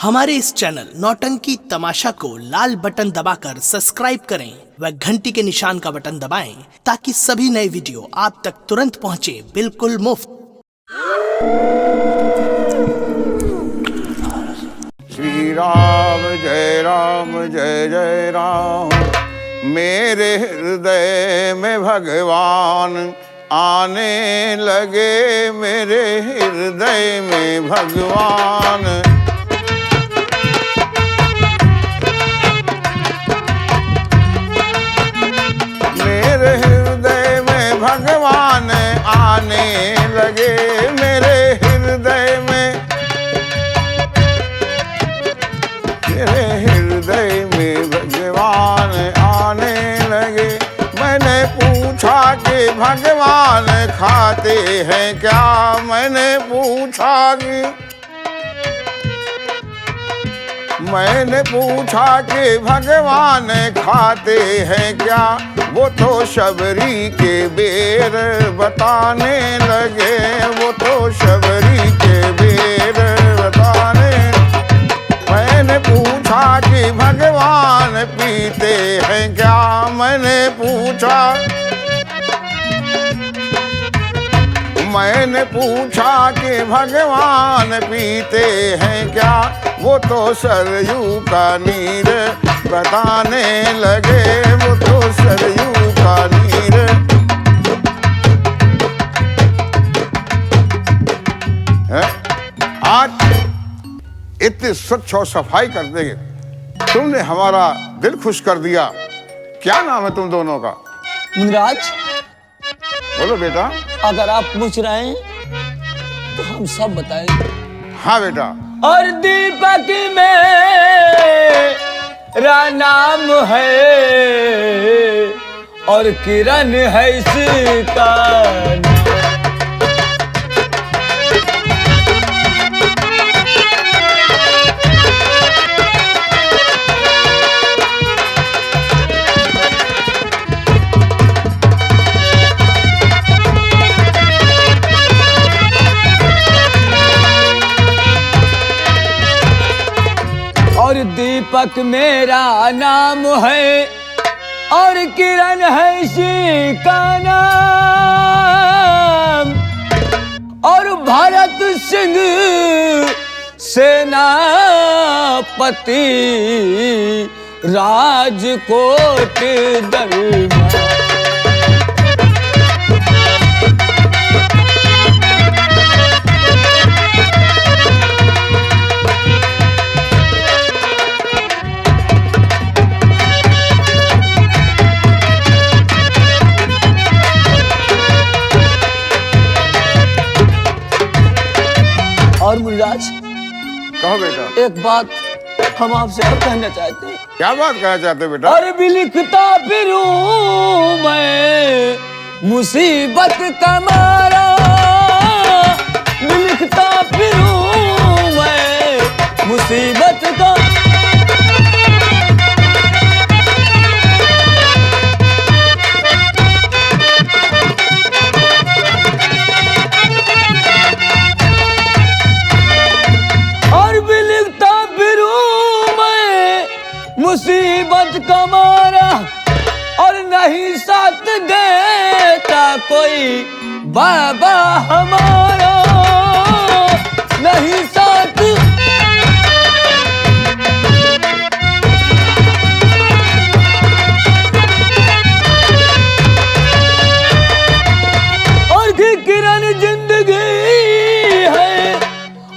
हमारे इस चैनल नौटंकी तमाशा को लाल बटन दबाकर सब्सक्राइब करें व घंटी के निशान का बटन दबाएं ताकि सभी नए वीडियो आप तक तुरंत पहुंचे बिल्कुल मुफ्त। श्री राम जय जय राम। मेरे हृदय में भगवान आने लगे, मेरे हृदय में भगवान। मेरे हृदय में भगवान आने लगे, मेरे हृदय में, मेरे हृदय में भगवान आने लगे। मैंने पूछा कि भगवान खाते हैं क्या, मैंने पूछा कि भगवान खाते हैं क्या। वो तो शबरी के बेर बताने लगे, वो तो शबरी के बेर बताने। मैंने पूछा कि भगवान पीते हैं क्या, मैंने पूछा कि भगवान पीते हैं क्या। वो तो सरयू का नीर बताने लगे, वो तो सरयू का नीर। आज इतनी स्वच्छ और सफाई कर देंगे, तुमने हमारा दिल खुश कर दिया। क्या नाम है तुम दोनों का? मुनिराज, बोलो बेटा। अगर आप पूछ रहे हैं तो हम सब बताएंगे। हाँ बेटा। और दीपक मेरा नाम है और किरण है इसका नाम। और दीपक मेरा नाम है और किरण है इसी का नाम। और भरत सिंह सेनापति राजकोट दरबार। और मुनिराज, कहो बेटा। एक बात हम आपसे और कहना चाहते हैं। क्या बात कहना चाहते हो बेटा? और भी लिखता फिरूं मैं मुसीबत का मारा, भी लिखता फिरूं मैं मुसीबत का। मुसीबत का मारा और नहीं साथ देता कोई बाबा हमारा, नहीं साथ। और की किरण जिंदगी है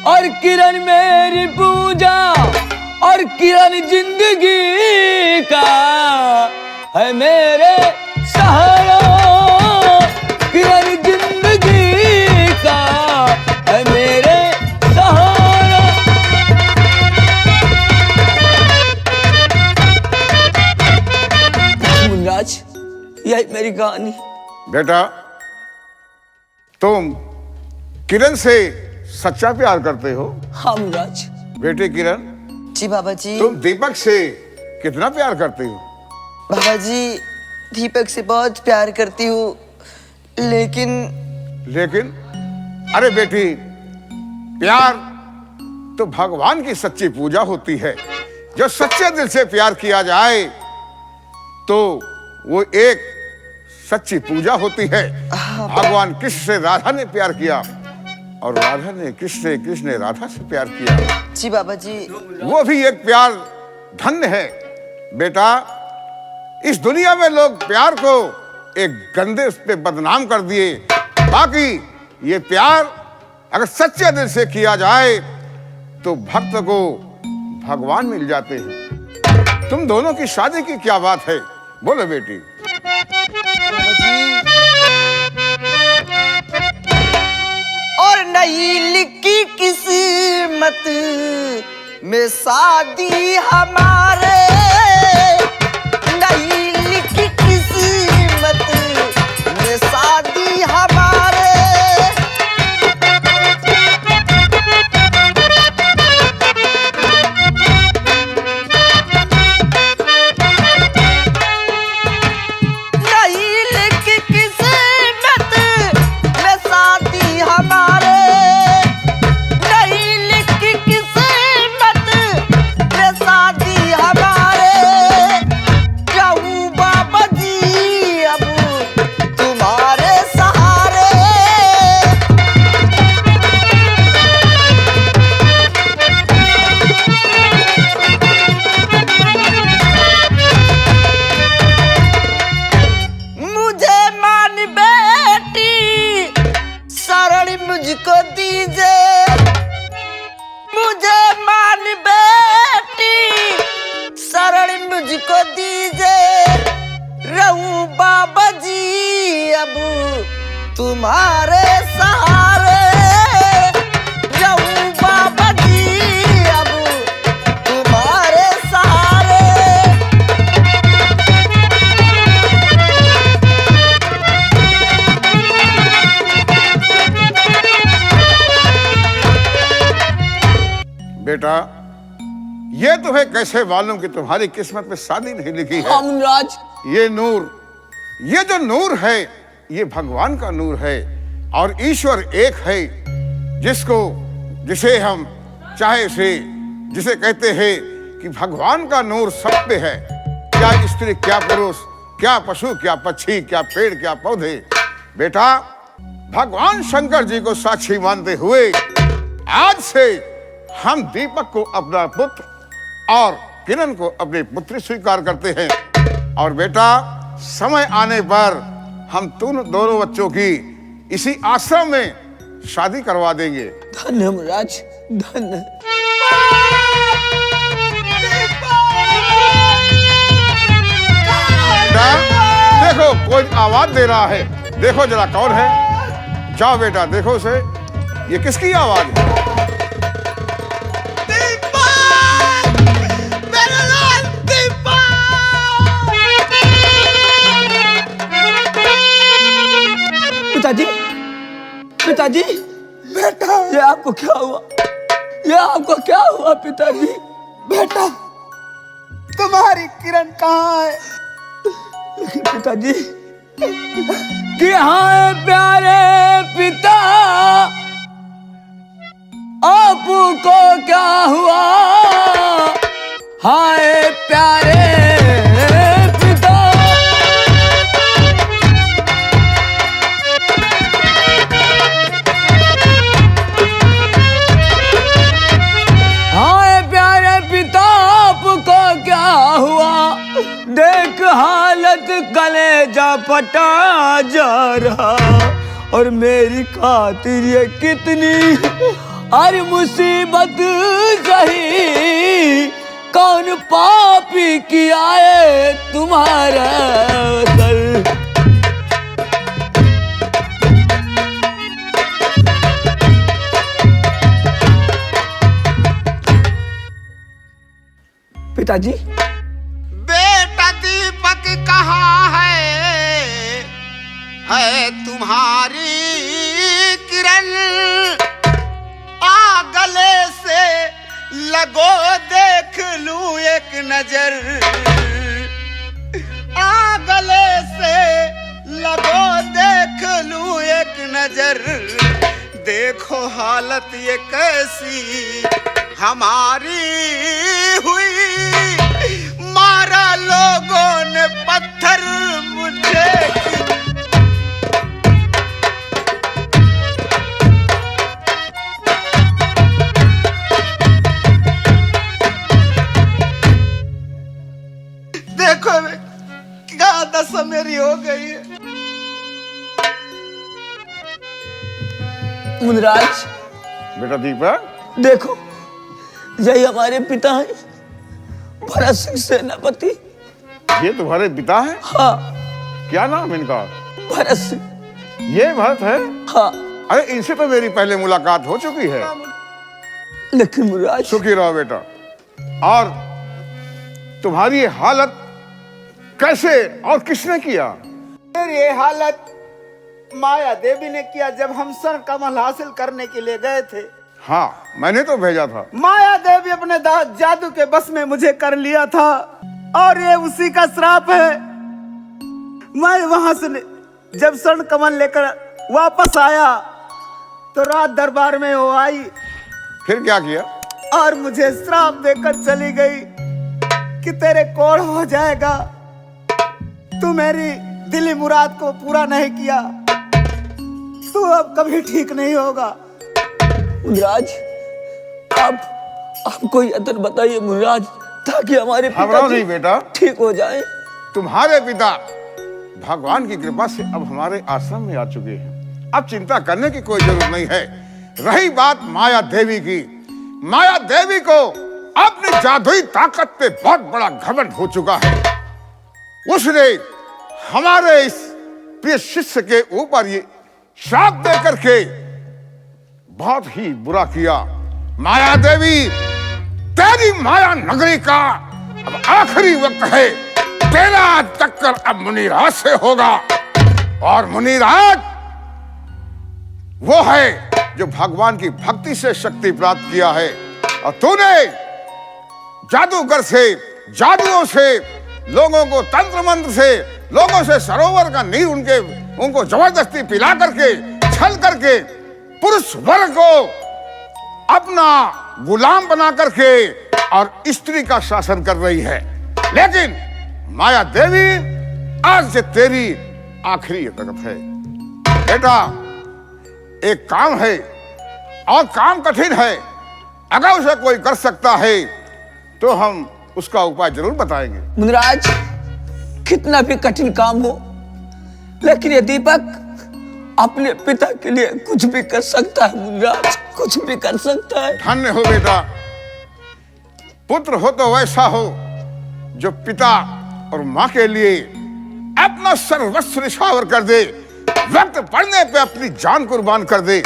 और किरण मेरी पूजा और किरण जिंदगी का है मेरे सहारा। किरण जिंदगी का है मेरे सहारा। मुनिराज, यही मेरी कहानी। बेटा, तुम किरण से सच्चा प्यार करते हो? हाँ मुनिराज। बेटे किरण, जी बाबा जी। तुम दीपक से कितना प्यार करती हो? बाबा जी, दीपक से बहुत प्यार करती हूँ, लेकिन अरे बेटी, प्यार तो भगवान की सच्ची पूजा होती है। जो सच्चे दिल से प्यार किया जाए तो वो एक सच्ची पूजा होती है। भगवान कृष्ण से राधा ने प्यार किया और राधा ने कृष्ण से, कृष्ण ने राधा से प्यार किया। जी बाबा जी। वो भी एक प्यार धन्य है। बेटा, इस दुनिया में लोग प्यार को एक गंदे पे बदनाम कर दिए। बाकी ये प्यार अगर सच्चे दिल से किया जाए तो भक्त को भगवान मिल जाते हैं। तुम दोनों की शादी की क्या बात है, बोलो बेटी। बाबा जी, और नहीं लिखी किस्मत में शादी हमारे, नहीं लिखी किस्मत में शादी हमारे। नहीं लिखी किस्मत में शादी हमारे, नहीं लिखी किस्मत में शादी हमारे। जाऊं बाबा जी अब तुम्हारे सहारे। मुझे मान बेटी शरण मुझको दीजिए, मुझे मान बेटी शरण मुझको दीजिए। रहूं बाबा जी अब तुम्हारे सहारे, रहूं बाबा जी अब तुम्हारे सहारे। बेटा, ये तुम्हें कैसे मालूम कि तुम्हारी किस्मत में शादी नहीं लिखी है? हाँ मुनिराज। ये नूर, ये जो नूर है ये भगवान का नूर है और ईश्वर एक है। जिसे हम चाहे से जिसे कहते हैं कि भगवान का नूर सब पे है। क्या स्त्री, क्या पुरुष, क्या पशु, क्या पक्षी, क्या पेड़, क्या पौधे। बेटा, भगवान शंकर जी को साक्षी मानते हुए आज से हम दीपक को अपना पुत्र और किरण को अपनी पुत्री स्वीकार करते हैं। और बेटा, समय आने पर हम दोनों बच्चों की इसी आश्रम में शादी करवा देंगे। धन्य मुनिराज, धन्य। बेटा, देखो कोई आवाज दे रहा है, देखो जरा कौन है। जाओ बेटा, देखो उसे, ये किसकी आवाज है? पिताजी, पिताजी, बेटा, ये आपको क्या हुआ? ये आपको क्या हुआ पिताजी? बेटा, तुम्हारी किरण कहाँ है? लेकिन पिताजी, कि हाँ प्यारे पिता, आपको क्या हुआ? हाय प्यारे पिता, हाय प्यारे पिता, आपको क्या हुआ? देख हालत कलेजा फटा जा रहा, और मेरी खातिर ये कितनी हर मुसीबत सही। कौन पापी किया है तुम्हारा सर? पिताजी, बेटा दीपक कहाँ है तुम्हारी किरण? आ गले से लगो देख लूं एक नजर, आ गले से लगो देख लूं एक नजर। देखो हालत ये कैसी हमारी हुई, मारा लोगों ने पत्थर मुझे। देखो क्या दशा मेरी हो गई है। मुनिराज बेटा दीपक, देखो, यही हमारे पिता हैं, भरत सिंह सेनापति। ये तुम्हारे पिता हैं? हाँ, क्या नाम इनका? भरत सिंह। ये भरत है? हाँ, अरे इनसे तो मेरी पहले मुलाकात हो चुकी है। लेकिन मुनिराज, सुखी रहो बेटा। और तुम्हारी ये हालत कैसे और किसने किया? मेरी ये हालत माया देवी ने किया जब हम स्वर्ण कमल हासिल करने के लिए गए थे। हाँ, मैंने तो भेजा था। माया देवी अपने जादू के बस में मुझे कर लिया था और ये उसी का श्राप है। मैं वहां से जब स्वर्ण कमल लेकर वापस आया तो रात दरबार में वो आई फिर क्या किया? और मुझे श्राप देकर चली गई कि तेरे कोढ़ हो जाएगा, तू मेरी दिली मुराद को पूरा नहीं किया, तू अब कभी ठीक नहीं होगा। मुनिराज, आप कोई यंत्र बताइए मुनिराज, ताकि हमारे घबराओ नहीं बेटा, ठीक हो जाए। तुम्हारे पिता भगवान की कृपा से अब हमारे आश्रम में आ चुके हैं। अब चिंता करने की कोई जरूरत नहीं है। रही बात माया देवी की, माया देवी को अपनी जादुई ताकत पे बहुत बड़ा घमंड हो चुका है। उसने हमारे इस प्रिय शिष्य के ऊपर ये श्राप दे करके बहुत ही बुरा किया। माया देवी, तेरी माया नगरी का अब आखिरी वक्त है। तेरा टक्कर अब मुनिराज से होगा, और मुनिराज वो है जो भगवान की भक्ति से शक्ति प्राप्त किया है, और तूने जादूगर से, जादुओं से, लोगों को तंत्र मंत्र से, लोगों से सरोवर का नीर उनको जबरदस्ती पिला करके, छल करके पुरुष वर्ग को अपना गुलाम बना करके और स्त्री का शासन कर रही है। लेकिन माया देवी, आज से तेरी आखिरी ताकत है। बेटा, एक काम है और काम कठिन है। अगर उसे कोई कर सकता है तो हम उसका उपाय जरूर बताएंगे। मुनिराज, कितना भी कठिन काम हो, लेकिन ये दीपक अपने पिता के लिए कुछ भी कर सकता है। मुनिराज, कुछ भी कर सकता है। धन्य हो बेटा, पुत्र हो तो वैसा हो जो पिता और मां के लिए अपना सर्वस्व निछावर कर दे, वक्त पड़ने पे अपनी जान कुर्बान कर दे।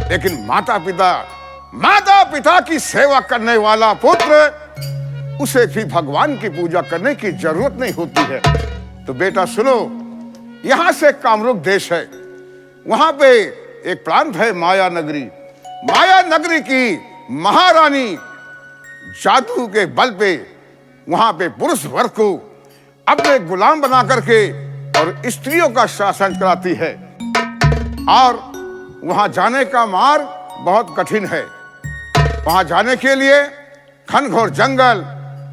लेकिन माता पिता की सेवा करने वाला पुत्र, उसे भी भगवान की पूजा करने की जरूरत नहीं होती है। तो बेटा सुनो, यहां से कामरूप देश है, वहां पे एक प्रांत है माया नगरी। माया नगरी की महारानी जादू के बल पे वहां पे पुरुष वर्ग को अपने गुलाम बना करके और स्त्रियों का शासन कराती है। और वहां जाने का मार्ग बहुत कठिन है। वहां जाने के लिए घनघोर जंगल,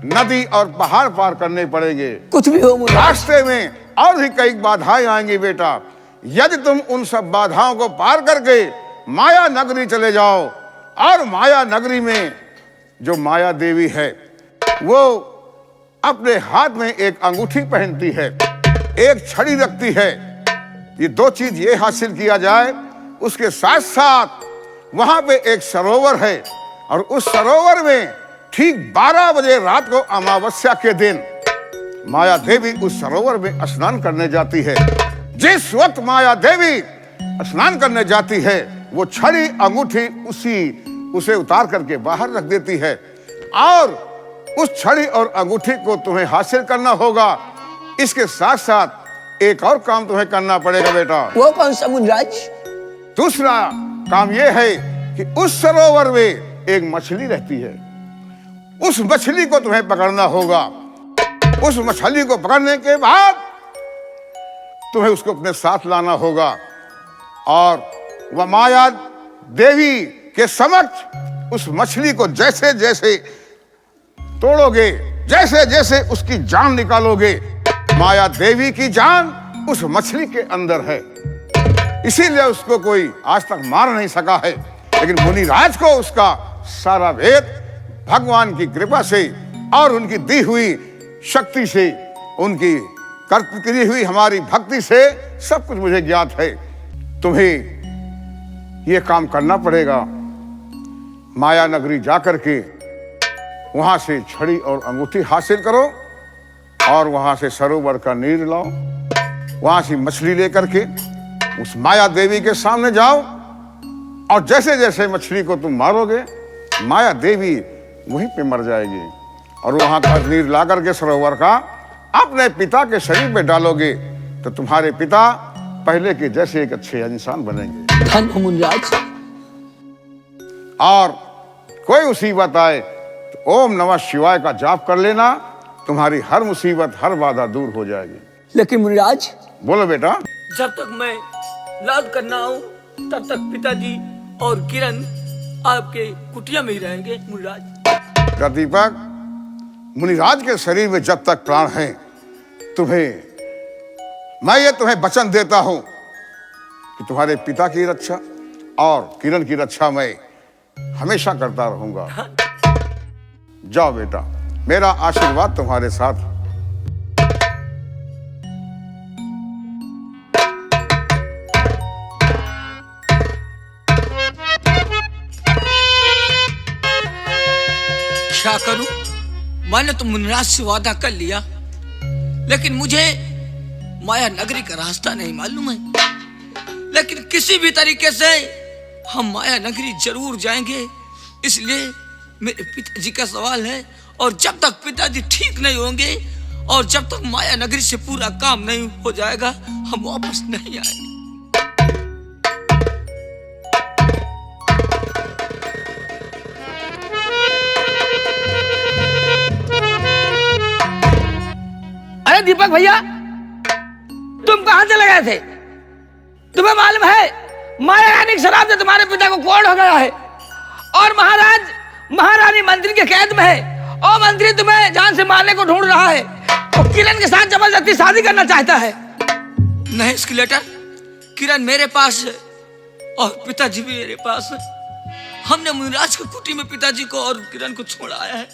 नदी और पहाड़ पार करने पड़ेंगे। कुछ भी हो मुनिराज, रास्ते में और भी कई बाधाएं आएंगी बेटा। यदि तुम उन सब बाधाओं को पार करके माया नगरी चले जाओ, और माया नगरी में जो माया देवी है वो अपने हाथ में एक अंगूठी पहनती है, एक छड़ी रखती है। ये दो चीज ये हासिल किया जाए, उसके साथ साथ वहां पे एक सरोवर है, और उस सरोवर में ठीक 12 बजे रात को अमावस्या के दिन माया देवी उस सरोवर में स्नान करने जाती है। जिस वक्त माया देवी स्नान करने जाती है, वो छड़ी अंगूठी उसे उतार करके बाहर रख देती है। और उस छड़ी और अंगूठी को तुम्हें हासिल करना होगा। इसके साथ साथ एक और काम तुम्हें करना पड़ेगा बेटा। वो कौन सा मुनिराज? दूसरा काम यह है कि उस सरोवर में एक मछली रहती है, उस मछली को तुम्हें पकड़ना होगा। उस मछली को पकड़ने के बाद तुम्हें उसको अपने साथ लाना होगा, और वह माया देवी के समक्ष उस मछली को जैसे जैसे तोड़ोगे, जैसे जैसे उसकी जान निकालोगे, माया देवी की जान उस मछली के अंदर है, इसीलिए उसको कोई आज तक मार नहीं सका है। लेकिन मुनिराज को उसका सारा भेद भगवान की कृपा से और उनकी दी हुई शक्ति से, उनकी करी हुई हमारी भक्ति से सब कुछ मुझे ज्ञात है। तुम्हें यह काम करना पड़ेगा, माया नगरी जाकर के वहां से छड़ी और अंगूठी हासिल करो और वहां से सरोवर का नीर लाओ, वहां से मछली लेकर के उस माया देवी के सामने जाओ और जैसे जैसे मछली को तुम मारोगे, माया देवी वहीं पे मर जाएगी और वहां का नीर ला करके सरोवर का अपने पिता के शरीर पे डालोगे तो तुम्हारे पिता पहले के जैसे एक अच्छे इंसान बनेंगे। धन हो मुनिराज। और कोई मुसीबत आए तो ओम नमः शिवाय का जाप कर लेना, तुम्हारी हर मुसीबत हर बाधा दूर हो जाएगी। लेकिन मुनिराज, बोलो बेटा। जब तक मैं लाद करना हूँ तब तक पिताजी और किरण आपके कुटिया में ही रहेंगे मुनिराज। दीपक, मुनिराज के शरीर में जब तक प्राण है, मैं ये तुम्हें वचन देता हूं कि तुम्हारे पिता की रक्षा और किरण की रक्षा मैं हमेशा करता रहूंगा। जाओ बेटा, मेरा आशीर्वाद तुम्हारे साथ। क्या करूं? मैंने तो मुनिराज से वादा कर लिया, लेकिन मुझे माया नगरी का रास्ता नहीं मालूम है। लेकिन किसी भी तरीके से हम माया नगरी जरूर जाएंगे, इसलिए मेरे पिताजी का सवाल है। और जब तक पिताजी ठीक नहीं होंगे और जब तक माया नगरी से पूरा काम नहीं हो जाएगा, हम वापस नहीं आएंगे। अरे दीपक भैया, तुम कहां चले गए थे? तुम्हें मालूम है माया रानी की शराब से तुम्हारे पिता को कोढ़ हो गया है और महारानी मंत्री के कैद में है और मंत्री तुम्हें जान से मारने को ढूंढ रहा है और किरण के साथ जबरदस्ती शादी करना चाहता है। नहीं एस्केलेटर, किरण मेरे पास है और पिताजी भी मेरे पास है। हमने मुनिराज की कुटी में पिताजी को और किरण को छोड़ाया है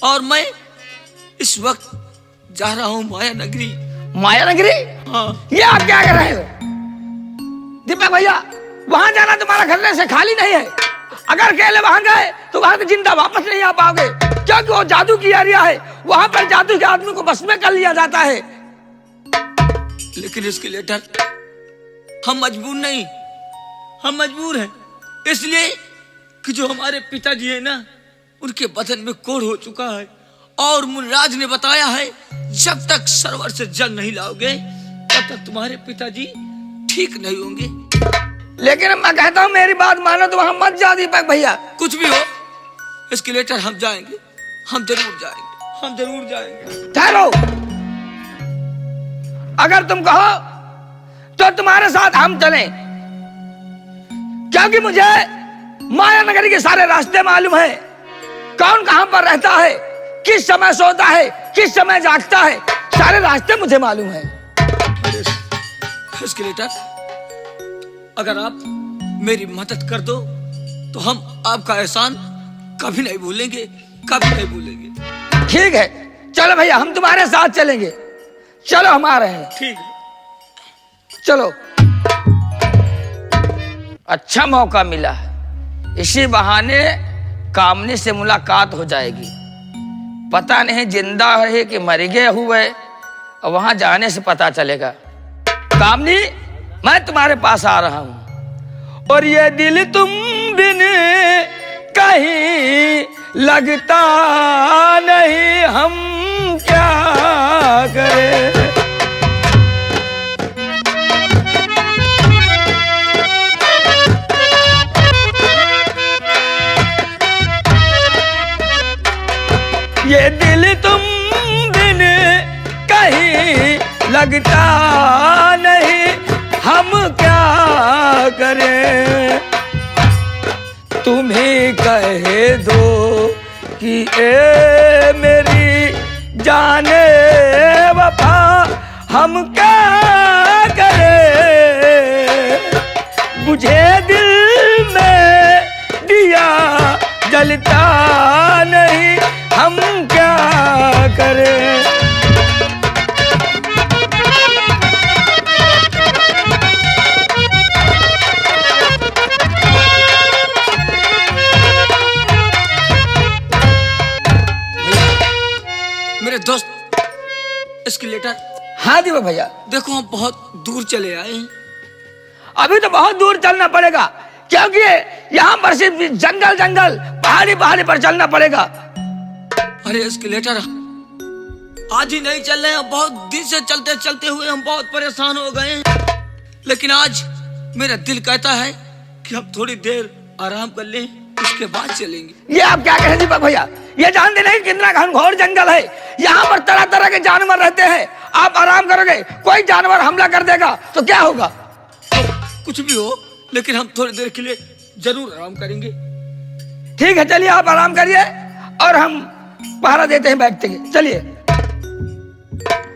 और मैं इस वक्त जा रहा हूँ माया नगरी। माया नगरी? हाँ। ये आप क्या कर रहे हो दीपक भैया? वहां जाना तुम्हारा खतरे से खाली नहीं है। अगर अकेले वहां गए तो वहां से जिंदा वापस नहीं आ पाओगे, क्योंकि वो जादू की एरिया है। वहां पर जादू के आदमी को बस में कर लिया जाता है। लेकिन एस्केलेटर, हम मजबूर नहीं, हम मजबूर हैं इसलिए कि जो हमारे पिताजी है ना, उनके बदन में कोढ़ हो चुका है और मुनिराज ने बताया है जब तक सरोवर से जल नहीं लाओगे तब तक तुम्हारे पिताजी ठीक नहीं होंगे। लेकिन मैं कहता हूँ मेरी बात मानो तो वहां मत जा दीपक भैया। कुछ भी हो एस्केलेटर, हम जाएंगे, हम जरूर जाएंगे, हम जरूर जाएंगे। ठहरो, अगर तुम कहो तो तुम्हारे साथ हम चलें, क्योंकि मुझे माया नगरी के सारे रास्ते मालूम है। कौन कहां पर रहता है, किस समय सोता है, किस समय जागता है, सारे रास्ते मुझे मालूम है। एस्केलेटर, अगर आप मेरी मदद कर दो तो हम आपका एहसान कभी नहीं भूलेंगे, कभी नहीं भूलेंगे। ठीक है, चलो भैया, हम तुम्हारे साथ चलेंगे। चलो, हम आ रहे हैं। ठीक है, चलो। अच्छा मौका मिला, इसी बहाने कामनी से मुलाकात हो जाएगी। पता नहीं जिंदा है कि मर गए हुए, और वहां जाने से पता चलेगा। कामनी, मैं तुम्हारे पास आ रहा हूं और ये दिल तुम बिन कहीं लगता नहीं, हम क्या करें। ये दिल तुम बिन कहीं लगता नहीं, हम क्या करें। तुम ही कह दो कि ए मेरी जाने वफा हम क्या करें, बुझे दिल में दिया जलता नहीं, हम क्या करें। मेरे दोस्त एस्केलेटर, हाँ दीपक भैया, देखो हम बहुत दूर चले आए हैं। अभी तो बहुत दूर चलना पड़ेगा, क्योंकि यहाँ पर सिर्फ जंगल जंगल पहाड़ी पहाड़ी पर चलना पड़ेगा। अरे एस्केलेटर, आज ही नहीं चल रहे हैं, बहुत दिन से चलते चलते हुए हम बहुत परेशान हो गए हैं। लेकिन आज मेरा दिल कहता है कि अब थोड़ी देर आराम कर लें, उसके बाद चलेंगे। ये आप क्या कहें दीपक भैया, ये जानते नहीं कितना घनघोर जंगल है, यहाँ पर तरह तरह के जानवर रहते हैं। आप आराम करोगे, कोई जानवर हमला कर देगा तो क्या होगा? कुछ भी हो, लेकिन हम थोड़ी देर के लिए जरूर आराम करेंगे। ठीक है, चलिए आप आराम करिए और हम पहरा देते हैं बैठते हैं। चलिए।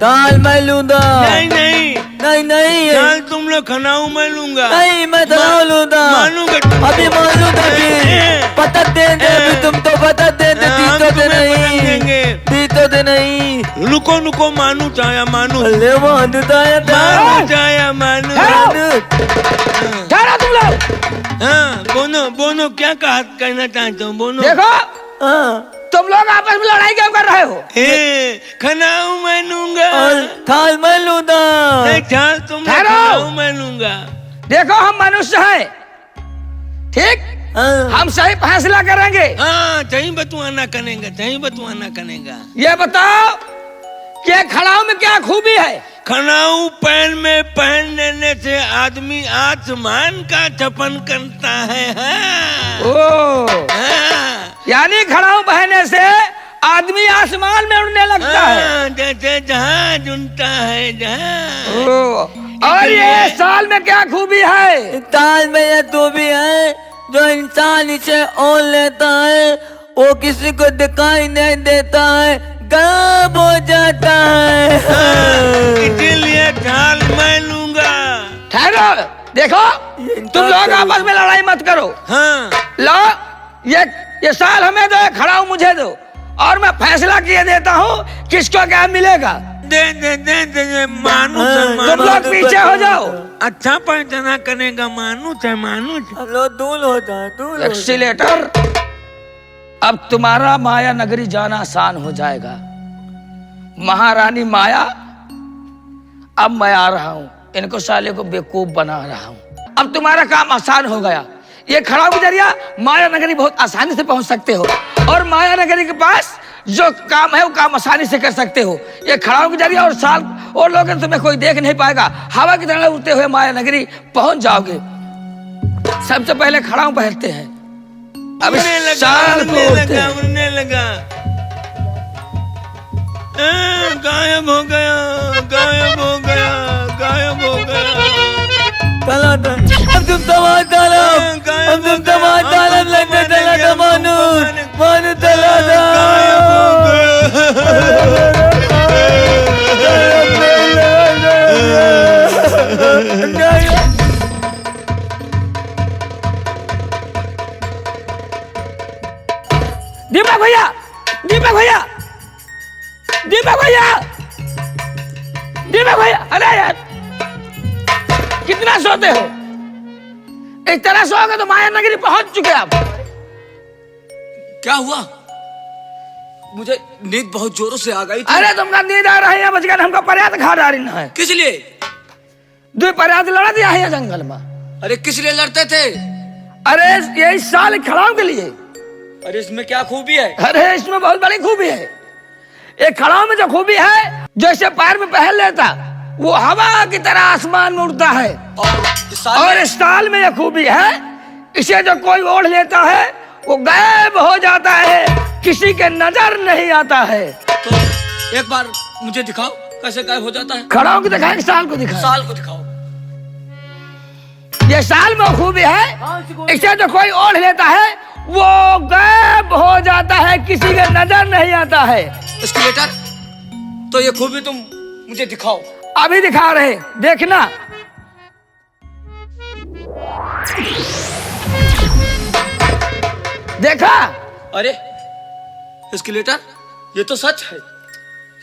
दाल मैं लूंगा। नहीं नहीं नहीं नहीं दाल तुम लोग खनाऊ मैं लूंगा। नहीं, मैं दाल लूंगा। मानूंगा अभी मान लूंगा फिर पता दे दे, अभी तुम तो पता दे दे, हम दी तो दे तुम्हें पता नहीं, देंगे। दी तो दे नहीं। रुको रुको, मानू चाया मानू, अल्ले मानू दाया मानू चाया मानू। ठहरो तुम लोग। हाँ बोनो बोनो, क्या कहना चाहते हो बोनो। देखो, हाँ, तुम लोग आपस में लड़ाई क्यों कर रहे हो? खनाऊ मैं लूंगा। और थाल मैं लूंगा। नहीं थाल तुम ठहरो। खनाऊ मैं लूंगा। देखो, हम मनुष्य हैं, ठीक? हाँ, हम सही फैसला करेंगे। हाँ सही बतवाना करेंगे, सही बतवाना करेगा। ये बताओ कि खड़ाऊ में क्या खूबी है? खनाऊ पैर में पहन लेने से आदमी आसमान का छपन करता है। हाँ। ओ, हाँ। यानी खड़ाऊ पहनने से आदमी आसमान में उड़ने लगता है। हाँ, जैसे जहाज उड़ता है जहाज। ओ, और ये साल में क्या खूबी है? ताल में ये तो भी है, जो इंसान इसे ओढ़ लेता है वो किसी को दिखाई नहीं देता है, गायब हो जाता है। इसीलिए ढाल मैं लूंगा। ठहरो, देखो, तुम लोग आपस में लड़ाई मत करो। हाँ लो, ये साल हमें दो, खड़ाऊ मुझे दो, और मैं फैसला किए देता हूँ किसको क्या मिलेगा। दे दे दे दे, दे मानू से तुम मानू। लोग पीछे हो जाओ। अच्छा पहचाना करेगा मानू से मानू। लो, दूल हो जाए, दूल हो जाए। एक्सीलेटर, अब तुम्हारा माया नगरी जाना आसान हो जाएगा। महारानी माया, अब मैं आ रहा हूँ, इनको साले को बेवकूफ बना रहा हूँ। अब तुम्हारा काम आसान हो गया। ये खड़ाऊ के जरिया माया नगरी बहुत आसानी से पहुंच सकते हो, और माया नगरी के पास जो काम है वो काम आसानी से कर सकते हो। ये खड़ाऊ के जरिया और साल और लोग तुम्हें कोई देख नहीं पाएगा, हवा की तरह उड़ते हुए माया नगरी पहुंच जाओगे। सबसे पहले खड़ाऊ पहनते हैं, अब साल को उड़ते हैं। उड़ने लगा। गायब हो गया, गायब हो गया, गायब हो गया। चलो तो, अब तुम तमाम डालो, अब तुम तमाम डालो, लगने चला मानू, मानू चला दीपक भैया, दीपक भैया, दीपक भैया, दीपक भैया, अरे यार कितना सोते हो? इस तरह सोओगे तो माया नगरी पहुंच चुके आप। क्या हुआ? मुझे नींद बहुत जोरों से आ गई थी। अरे तुमका नींद आ रही है, बचगन हमका पर्यात खा डाली ना है। किस लिए? दो पर्यात लड़ा दिया है जंगल में। अरे किस लिए लड़ते थे? अरे ये इस साल खड़ाऊ के लिए। अरे इसमें क्या खूबी है? अरे इसमें बहुत बड़ी खूबी है। एक खड़ाऊ में जो खूबी है, जो इसे पैर में पहन लेता वो हवा की तरह आसमान में उड़ता है। और इस साल में यह खूबी है, इसे जो कोई ओढ़ लेता है वो गायब हो जाता है, किसी के नजर नहीं आता है। तो एक बार मुझे दिखाओ कैसे गायब हो जाता है। खड़ाऊ को दिखाएं, साल को दिखाएं। साल को दिखाओ। ये साल में खूबी है, इसे जो कोई ओढ़ लेता है वो गायब हो जाता है, किसी के नजर नहीं आता है। एस्केलेटर, तो ये खूबी तुम मुझे दिखाओ। अभी दिखा रहे, देखना। देखा? अरे एस्केलेटर, ये तो सच है।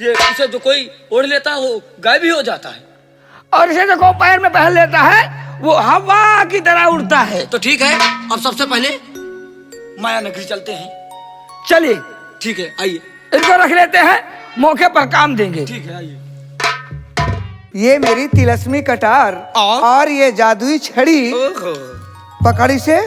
ये इसे जो कोई ओढ़ लेता है वो गायब भी हो जाता है। और इसे जो कोई पैर में पहन लेता है वो हवा की तरह उड़ता है। तो ठीक है, अब सबसे पहले माया नगरी चलते हैं। चलिए ठीक है, आइए। इनको रख लेते हैं, मौके पर काम देंगे। ठीक है, आइए। ये मेरी तिलस्मी कटार और? और ये जादुई छड़ी, ओहो। पकड़ इसे